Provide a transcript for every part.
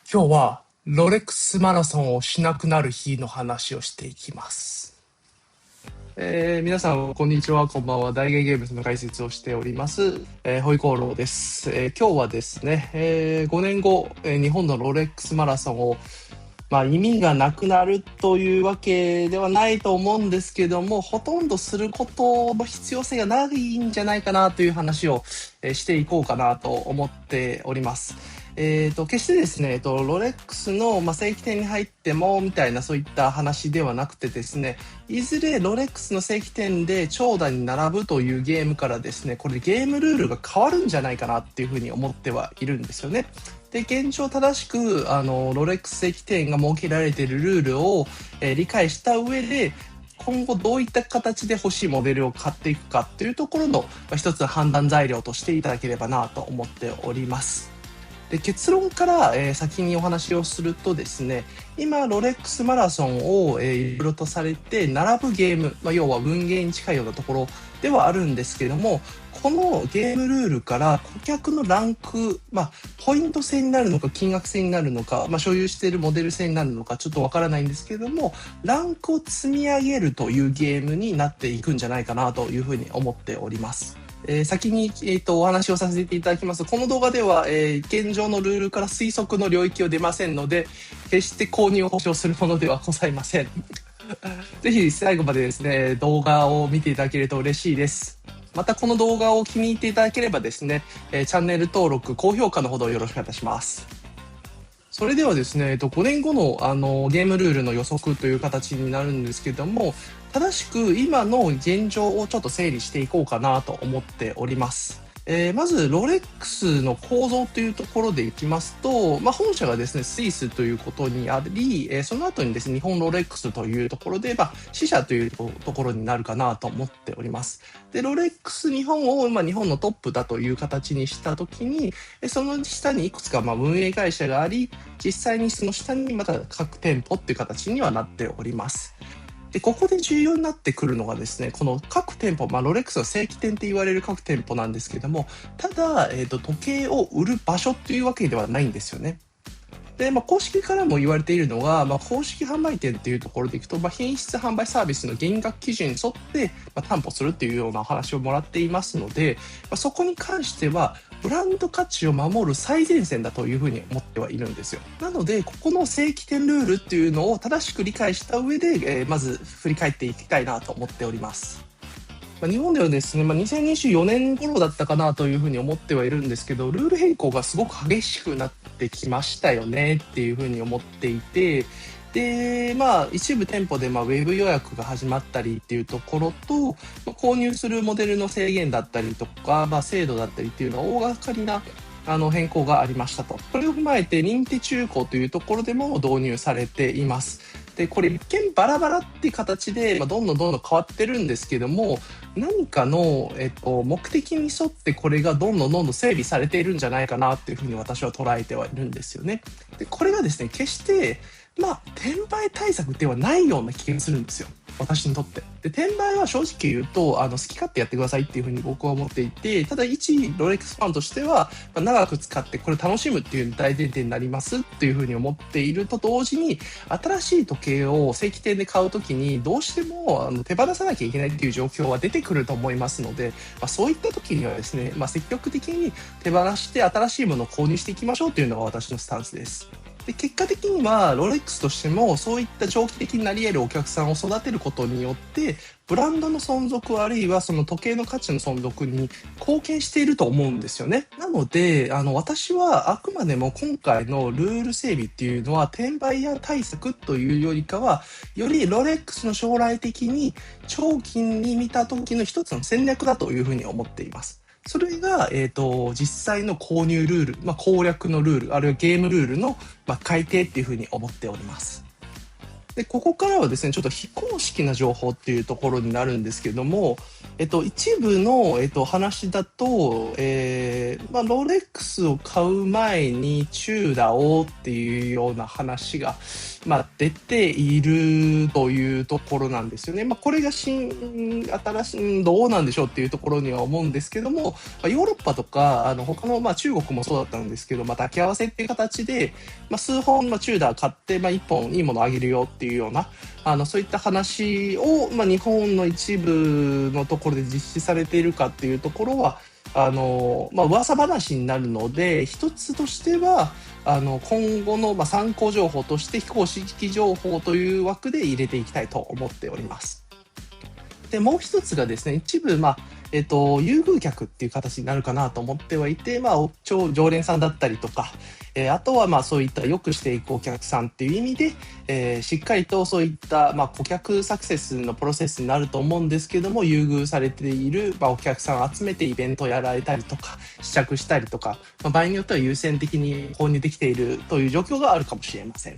今日はロレックスマラソンをしなくなる日の話をしていきます。皆さんこんにちは、こんばんは。大芸ゲームズの解説をしております、ホイコーローです。今日はですね、5年後、日本のロレックスマラソンを意味がなくなるというわけではないと思うんですけども、ほとんどすることの必要性がないんじゃないかなという話を、していこうかなと思っております。決してですね、ロレックスの、正規店に入ってもみたいなそういった話ではなくてですね、いずれロレックスの正規店で長蛇に並ぶというゲームからですね、これゲームルールが変わるんじゃないかなっていうふうに思ってはいるんですよね。で、現状正しくロレックス正規店が設けられているルールを、理解した上で、今後どういった形で欲しいモデルを買っていくかというところの、一つの判断材料としていただければなと思っております。で、結論から、先にお話をするとですね、今ロレックスマラソンを、いろいろとされて並ぶゲーム、要は運ゲーに近いようなところではあるんですけども、このゲームルールから顧客のランク、ポイント制になるのか金額制になるのか、所有しているモデル制になるのかちょっとわからないんですけども、ランクを積み上げるというゲームになっていくんじゃないかなというふうに思っております。先に、お話をさせていただきます。この動画では、現状のルールから推測の領域を出ませんので、決して購入を保証するものではございません。ぜひ最後までですね、動画を見ていただけると嬉しいです。またこの動画を気に入っていただければですね、チャンネル登録、高評価のほどよろしくお願いいたします。それではですね、5年後の、ゲームルールの予測という形になるんですけども、正しく今の現状をちょっと整理していこうかなと思っております。まずロレックスの構造というところでいきますと、本社がですねスイスということにあり、その後にですね日本ロレックスというところで、支社というところになるかなと思っております。で、ロレックス日本を、日本のトップだという形にしたときに、その下にいくつか運営会社があり、実際にその下にまた各店舗っていう形にはなっております。で、ここで重要になってくるのがですね、この各店舗、ロレックスの正規店って言われる各店舗なんですけども、ただ、時計を売る場所っていうわけではないんですよね。で、公式からも言われているのは、公式販売店っていうところでいくと、品質販売サービスの厳格基準に沿って、担保するっていうようなお話をもらっていますので、そこに関しては、ブランド価値を守る最前線だというふうに思ってはいるんですよ。なので、ここの正規店ルールっていうのを正しく理解した上で、まず振り返っていきたいなと思っております。日本ではですね、2024年頃だったかなというふうに思ってはいるんですけど、ルール変更がすごく激しくなってきましたよねっていうふうに思っていて、で、一部店舗でウェブ予約が始まったりっていうところと、購入するモデルの制限だったりとか、制度だったりっていうのは大掛かりな変更がありましたと。これを踏まえて認定中古というところでも導入されています。で、これ一見バラバラっていう形で、どんどん変わってるんですけども、何かの、目的に沿ってこれがどんどん整備されているんじゃないかなっていうふうに私は捉えてはいるんですよね。で、これがですね、決して、転売対策ではないような気がするんですよ。私にとって。で、転売は正直言うと、好き勝手やってくださいっていうふうに僕は思っていて、ただ一ロレックスファンとしては、長く使ってこれ楽しむっていう大前提になりますっていうふうに思っていると同時に、新しい時計を正規店で買うときに、どうしても手放さなきゃいけないっていう状況は出てくると思いますので、そういった時にはですね、積極的に手放して新しいものを購入していきましょうというのが私のスタンスです。で、結果的にはロレックスとしてもそういった長期的になり得るお客さんを育てることによってブランドの存続あるいはその時計の価値の存続に貢献していると思うんですよね。なので私はあくまでも今回のルール整備っていうのは転売屋対策というよりかはよりロレックスの将来的に長期に見た時の一つの戦略だというふうに思っています。それが、実際の購入ルール、攻略のルール、あるいはゲームルールの、改定っていうふうに思っております。で、ここからはですね、ちょっと非公式な情報っていうところになるんですけども、一部の、話だと、ロレックスを買う前にチューダーをっていうような話が、出ているというところなんですよね。これが新しい、どうなんでしょうっていうところには思うんですけども、ヨーロッパとか他の、中国もそうだったんですけど、抱き合わせっていう形で、数本、チューダー買って、1本いいものあげるよっていうようなそういった話を、日本の一部のところで実施されているかっていうところは噂話になるので、一つとしては今後の、参考情報として非公式情報という枠で入れていきたいと思っております。でもう一つがですね、一部、優遇客っていう形になるかなと思ってはいて、常連さんだったりとか、あとはそういった良くしていくお客さんっていう意味で、しっかりとそういった、顧客サクセスのプロセスになると思うんですけども、優遇されている、お客さんを集めてイベントをやられたりとか、試着したりとか、場合によっては優先的に購入できているという状況があるかもしれません。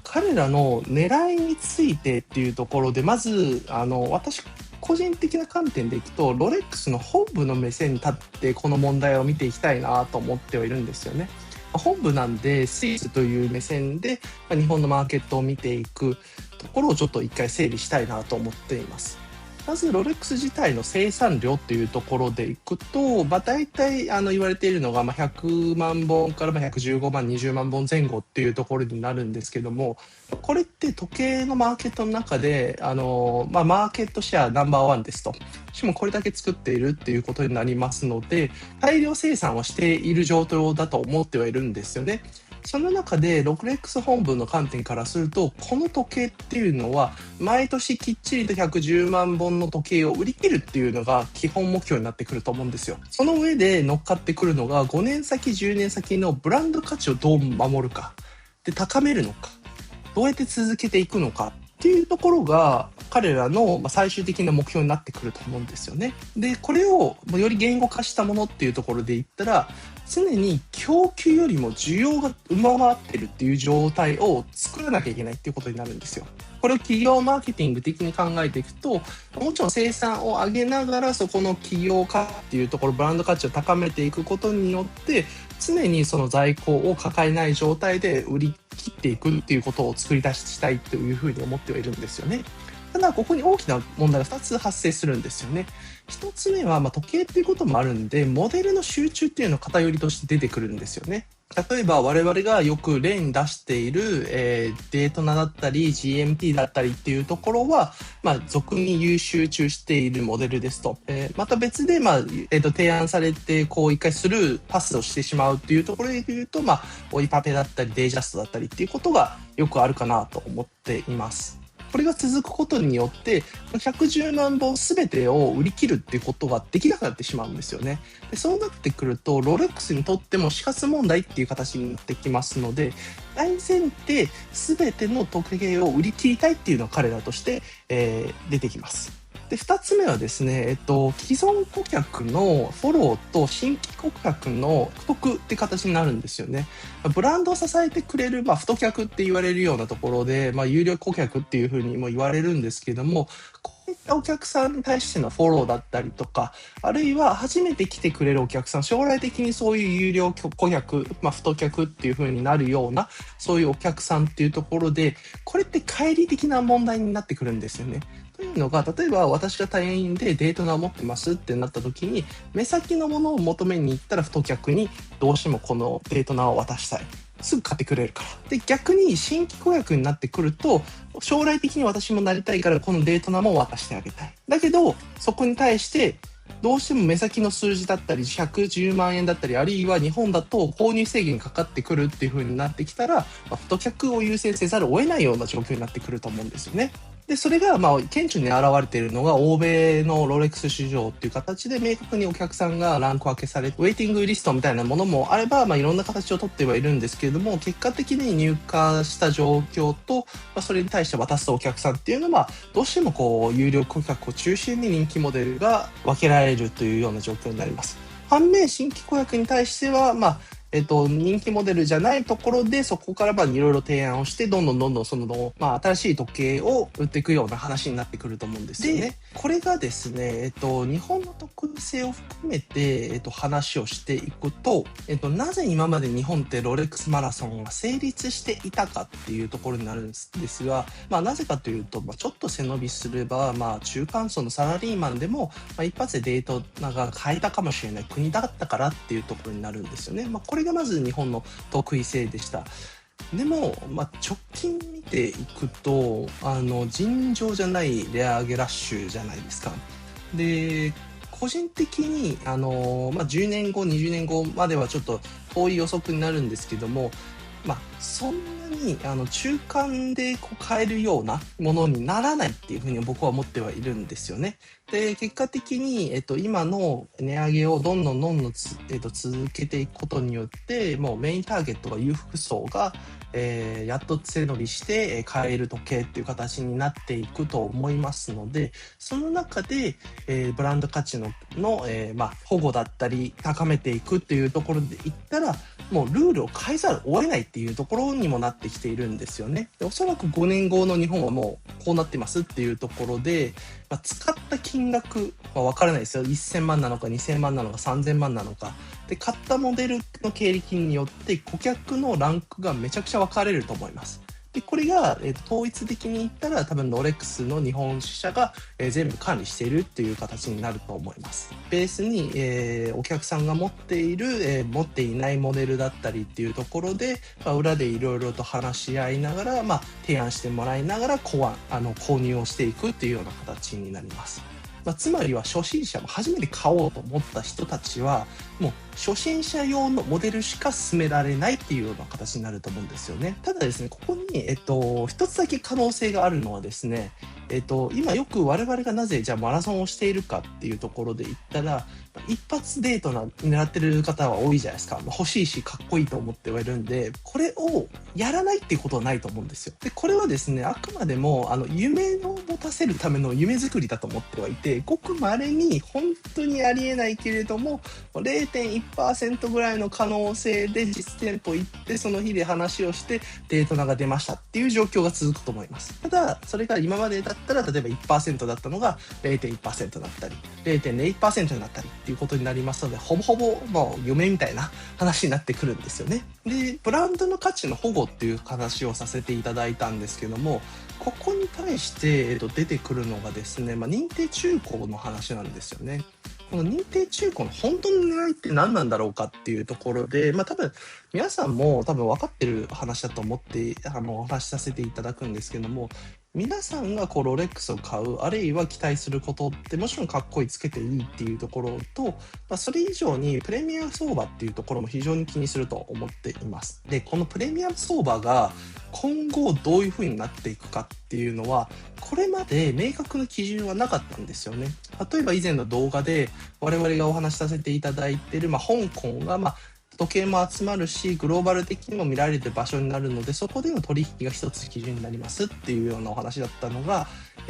彼らの狙いについてっていうところで、まず私個人的な観点でいくと、ロレックスの本部の目線に立ってこの問題を見ていきたいなと思ってはいるんですよね。本部なんでスイスという目線で日本のマーケットを見ていくところをちょっと一回整理したいなと思っています。まずロレックス自体の生産量っていうところでいくと、大体言われているのが100万本から115万20万本前後っていうところになるんですけども、これって時計のマーケットの中でマーケットシェアナンバーワンですと。しかもこれだけ作っているっていうことになりますので、大量生産をしている状況だと思ってはいるんですよね。その中でロレックス本部の観点からすると、この時計っていうのは毎年きっちりと110万本の時計を売り切るっていうのが基本目標になってくると思うんですよ。その上で乗っかってくるのが5年先10年先のブランド価値をどう守るかで、高めるのか、どうやって続けていくのかっていうところが彼らの最終的な目標になってくると思うんですよね。でこれをより言語化したものっていうところで言ったら、常に供給よりも需要が上回ってるっていう状態を作らなきゃいけないっていうことになるんですよ。これを企業マーケティング的に考えていくと、もちろん生産を上げながらそこの企業価っていうところ、ブランド価値を高めていくことによって常にその在庫を抱えない状態で売り切っていくっていうことを作り出したいというふうに思ってはいるんですよね。ただここに大きな問題が2つ発生するんですよね。1つ目は時計っていうこともあるんで、モデルの集中っていうのが偏りとして出てくるんですよね。例えば我々がよく例に出している、デートナだったり GMT だったりっていうところは、俗に優集中しているモデルですと、また別で、提案されて一回スルーパスをしてしまうっていうところで言うと、追いパペだったりデイジャストだったりっていうことがよくあるかなと思っています。これが続くことによって110万本全てを売り切るっていうことができなくなってしまうんですよね。でそうなってくるとロレックスにとっても死活問題っていう形になってきますので、大前提全ての時計を売り切りたいっていうのが彼らとして、出てきます。で2つ目はですね、既存顧客のフォローと新規顧客の獲得って形になるんですよね。ブランドを支えてくれる、太客って言われるようなところで、有料顧客っていうふうにも言われるんですけども、こういったお客さんに対してのフォローだったりとか、あるいは初めて来てくれるお客さん、将来的にそういう有料顧客、太客っていうふうになるような、そういうお客さんっていうところで、これって乖離的な問題になってくるんですよね。というのが、例えば私が店員でデートナーを持ってますってなった時に、目先のものを求めに行ったら太客にどうしてもこのデートナーを渡したい。すぐ買ってくれるから。で、逆に新規顧客になってくると、将来的に私もなりたいからこのデートナーも渡してあげたい。だけど、そこに対してどうしても目先の数字だったり110万円だったり、あるいは日本だと購入制限かかってくるっていう風になってきたら、太客を優先せざるを得ないような状況になってくると思うんですよね。でそれが顕著に現れているのが欧米のロレックス市場っていう形で、明確にお客さんがランク分けされ、ウェイティングリストみたいなものもあれば、いろんな形をとってはいるんですけれども、結果的に入荷した状況と、それに対して渡すお客さんっていうのはどうしても有料顧客を中心に人気モデルが分けられるというような状況になります。反面新規顧客に対しては、人気モデルじゃないところで、そこからいろいろ提案をして、どんどんその、新しい時計を売っていくような話になってくると思うんですよね。で、これがですね、日本の特異性を含めて、話をしていくと、なぜ今まで日本ってロレックスマラソンが成立していたかっていうところになるんですが、なぜかというと、ちょっと背伸びすれば、中間層のサラリーマンでも、一発でデートが買えたかもしれない国だったからっていうところになるんですよね。これがまず日本の得意性でした。でも、直近見ていくと、尋常じゃないレア上げラッシュじゃないですか。で、個人的に、10年後、20年後まではちょっと遠い予測になるんですけども、そんなに中間で買えるようなものにならないっていうふうに僕は思ってはいるんですよね。で、結果的に、今の値上げをどんどん続けていくことによって、もうメインターゲットが裕福層が、やっと背伸びして買える時計っていう形になっていくと思いますので、その中で、ブランド価値の保護だったり高めていくっていうところで言ったら、もうルールを変えざるを得ないっていうところにもなってきているんですよね。で、おそらく5年後の日本はもうこうなってますっていうところで、使った金額は分からないですよ。1000万なのか2000万なのか3000万なのか。で、買ったモデルの経歴によって顧客のランクがめちゃくちゃ分かれると思います。で、これが、統一的に言ったら多分ロレックスの日本支社が、全部管理しているっていう形になると思います。ベースに、お客さんが持っている、持っていないモデルだったりっていうところで、裏でいろいろと話し合いながら、提案してもらいながら購入をしていくっていうような形になります。つまりは初心者も初めて買おうと思った人たちはもう初心者用のモデルしか勧められないっていうような形になると思うんですよね。ただですね、ここに、一つだけ可能性があるのはですね、今よく我々がなぜじゃあマラソンをしているかっていうところで言ったら、一発デート狙ってる方は多いじゃないですか。欲しいしかっこいいと思ってはいるんで、これをやらないっていうことはないと思うんですよ。で、これはですね、あくまでも夢を持たせるための夢作りだと思ってはいて、ごく稀に本当にありえないけれども 0.1% ぐらいの可能性で実店舗行ってその日で話をしてデートナが出ましたっていう状況が続くと思います。ただそれが今までだったら例えば 1% だったのが 0.1% だったり 0.01% になったりっていうことになりますので、ほぼほぼもう夢みたいな話になってくるんですよね。で、ブランドの価値の保護っていう話をさせていただいたんですけども、ここに対して、出てくるのがですね、認定中古の話なんですよね。この認定中古の本当の狙いって何なんだろうかっていうところで、多分皆さんも多分分かってる話だと思ってお話しさせていただくんですけども、皆さんがロレックスを買うあるいは期待することってもちろんかっこいいつけていいっていうところと、それ以上にプレミアム相場っていうところも非常に気にすると思っています。で、このプレミアム相場が今後どういう風になっていくかっていうのはこれまで明確な基準はなかったんですよね。例えば以前の動画で我々がお話しさせていただいている、香港が時計も集まるしグローバル的にも見られる場所になるので、そこでの取引が一つ基準になりますっていうようなお話だったのが、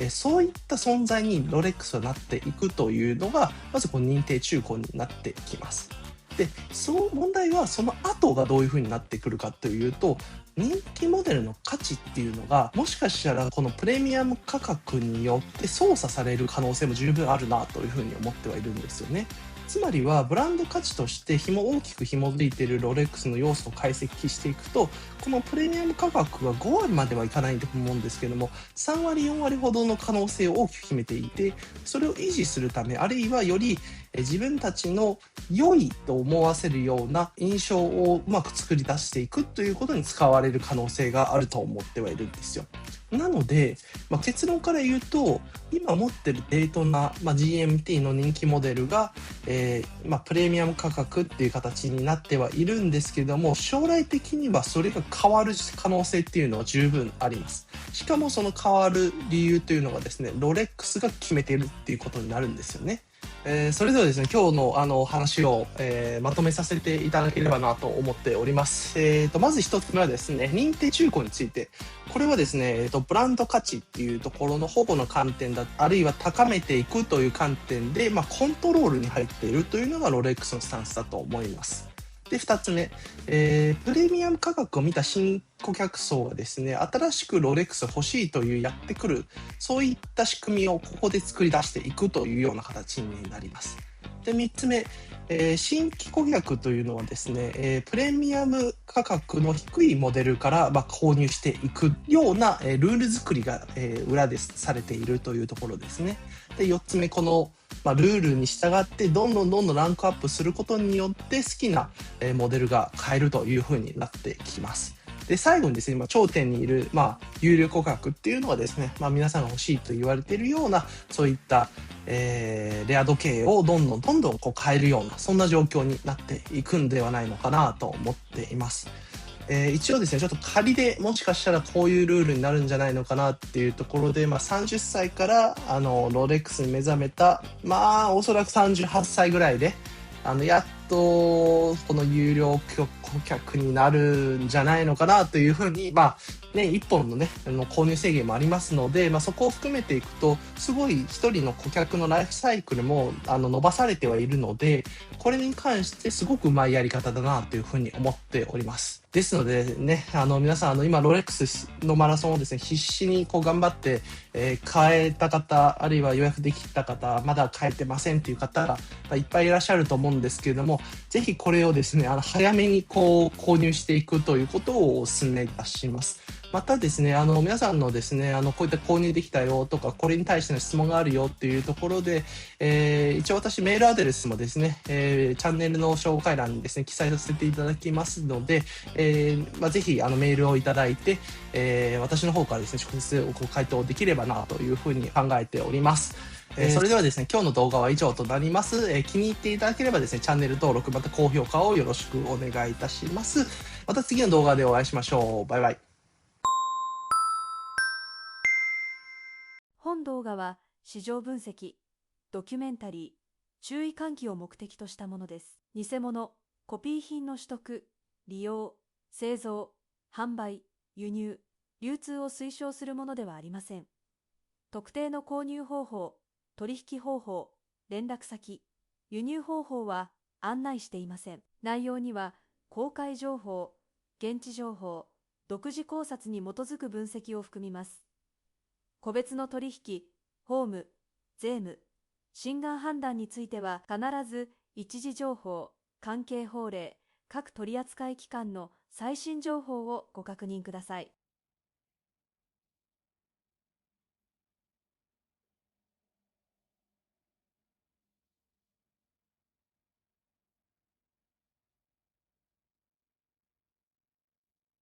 そういった存在にロレックスはなっていくというのがまずこの認定中古になってきます。で、その問題はその後がどういう風になってくるかというと、人気モデルの価値っていうのがもしかしたらこのプレミアム価格によって操作される可能性も十分あるなという風に思ってはいるんですよね。つまりはブランド価値として大きく紐づいているロレックスの要素を解析していくと、このプレミアム価格は5割まではいかないと思うんですけども、3割4割ほどの可能性を大きく秘めていて、それを維持するためあるいはより自分たちの良いと思わせるような印象をうまく作り出していくということに使われる可能性があると思ってはいるんですよ。なので、結論から言うと今持ってるデートナ、GMT の人気モデルが、プレミアム価格っていう形になってはいるんですけども、将来的にはそれが変わる可能性っていうのは十分あります。しかもその変わる理由というのがですね、ロレックスが決めているっていうことになるんですよね。それではですね、今日の話を、まとめさせていただければなと思っております。まず一つ目はですね、認定中古について。これはですね、ブランド価値っていうところの保護の観点だ、あるいは高めていくという観点で、コントロールに入っているというのがロレックスのスタンスだと思います。で、2つ目、プレミアム価格を見た新顧客層がですね、新しくロレックス欲しいというやってくる、そういった仕組みをここで作り出していくというような形になります。で、3つ目、新規顧客というのはですね、プレミアム価格の低いモデルから、購入していくような、ルール作りが、裏でされているというところですね。で、4つ目、この、ルールに従ってどんどんランクアップすることによって好きな、モデルが買えるというふうになってきます。で、最後にですね、今頂点にいる、有料顧客っていうのはですね、皆さんが欲しいと言われているような、そういった、レア時計をどんどんこう買えるような、そんな状況になっていくんではないのかなと思っています。一応ですね、ちょっと仮でもしかしたらこういうルールになるんじゃないのかなっていうところで、30歳からロレックスに目覚めた、おそらく38歳ぐらいで、やっとこの有料顧客になるんじゃないのかなというふうに、1本のね、購入制限もありますので、そこを含めていくと、すごい一人の顧客のライフサイクルも伸ばされてはいるので、これに関してすごくうまいやり方だなというふうに思っております。ですのでね、皆さん今ロレックスのマラソンをですね、必死にこう頑張って、買えた方、あるいは予約できた方、まだ買えてませんっていう方がいっぱいいらっしゃると思うんですけれども、ぜひこれをですね、早めにこう購入していくということをお勧めいたします。またですね、皆さんのですね、こういった購入できたよとか、これに対しての質問があるよっていうところで、一応私メールアドレスもですね、チャンネルの紹介欄にですね、記載させていただきますので、ぜひメールをいただいて、私の方からですね、直接ご回答できればなというふうに考えております。それではですね、今日の動画は以上となります。気に入っていただければですね、チャンネル登録、また高評価をよろしくお願いいたします。また次の動画でお会いしましょう。バイバイ。本動画は市場分析、ドキュメンタリー、注意喚起を目的としたものです。偽物、コピー品の取得、利用、製造、販売、輸入、流通を推奨するものではありません。特定の購入方法、取引方法、連絡先、輸入方法は案内していません。内容には公開情報、現地情報、独自考察に基づく分析を含みます。個別の取引、法務、税務、心眼判断については必ず一時情報、関係法令、各取扱機関の最新情報をご確認ください。